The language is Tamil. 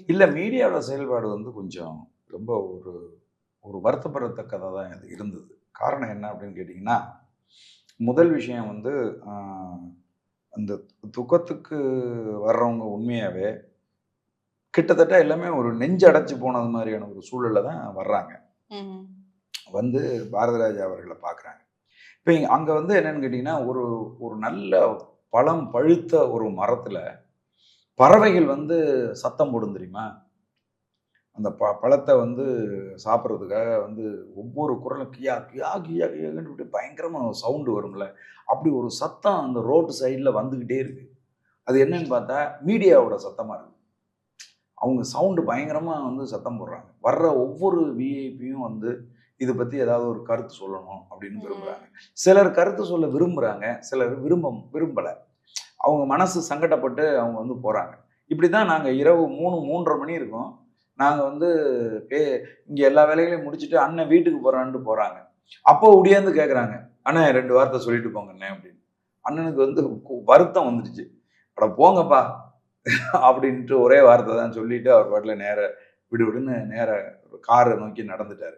இல்ல மீடியாவோட செயல்பாடு வந்து கொஞ்சம் ரொம்ப ஒரு ஒரு வருத்தப்படத்தக்கதா தான் இது இருந்தது. காரணம் என்ன அப்படின்னு கேட்டீங்கன்னா, முதல் விஷயம் வந்து அ அந்த துக்கத்துக்கு வர்றவங்க உண்மையாவே கிட்டத்தட்ட எல்லாமே ஒரு நெஞ்சு அடைச்சு போனது மாரியான ஒரு சூழல்ல தான் வர்றாங்க. ம். வந்து பாரதிராஜா அவர்கள பார்க்குறாங்க. இப்ப அங்க வந்து என்னன்னு கேட்டீங்கன்னா, ஒரு ஒரு நல்ல பழம் பழுத்த ஒரு மரத்துல பறவைகள் வந்து சத்தம் போடும் தெரியுமா? அந்த பழத்த வந்து சாப்பிடுறதுக்காக வந்து ஒவ்வொரு குரலும் கியா, கியா, கியா, கியான்னு இப்படி பயங்கரமா சவுண்ட் வரும்ல. அப்படி ஒரு சத்தம் அந்த ரோட்டு சைடுல வந்துகிட்டே இருக்கு. அது என்னன்னு பார்த்தா, மீடியாவோட சத்தமா இருக்கு. அவங்க சவுண்ட் பயங்கரமா வந்து சத்தம் போடுறாங்க. வர்ற ஒவ்வொரு விஐபியும் வந்து இத பத்தி ஏதாவது ஒரு கருத்து சொல்லணும் அப்படின்னு விரும்புறாங்க. ம். சிலர் கருத்து சொல்ல விரும்புறாங்க. சிலர் விரும்பல. அவங்க மனசு சங்கடப்பட்டு அவங்க வந்து போறாங்க. இப்படிதான் நாங்க இரவு 3, 3:30 மணி இருக்கும். நாங்க வந்து பே இங்க எல்லா வேலைகளையும் முடிச்சுட்டு அண்ணன் வீட்டுக்கு போறான்ட்டு போறாங்க. அப்போ உடியாந்து கேட்கறாங்க. "அண்ணே 2 வார்த்தை சொல்லிட்டு போங்க அண்ணே" அப்படின்னு. அண்ணனுக்கு வந்து வருத்தம் வந்துருச்சு. "அட போங்கப்பா" அப்படின்ட்டு ஒரே வார்த்தை தான் சொல்லிட்டு அவர் பாட்டுல நேரா விடுவிடுன்னு நேரா கார நோக்கி நடந்துட்டாரு.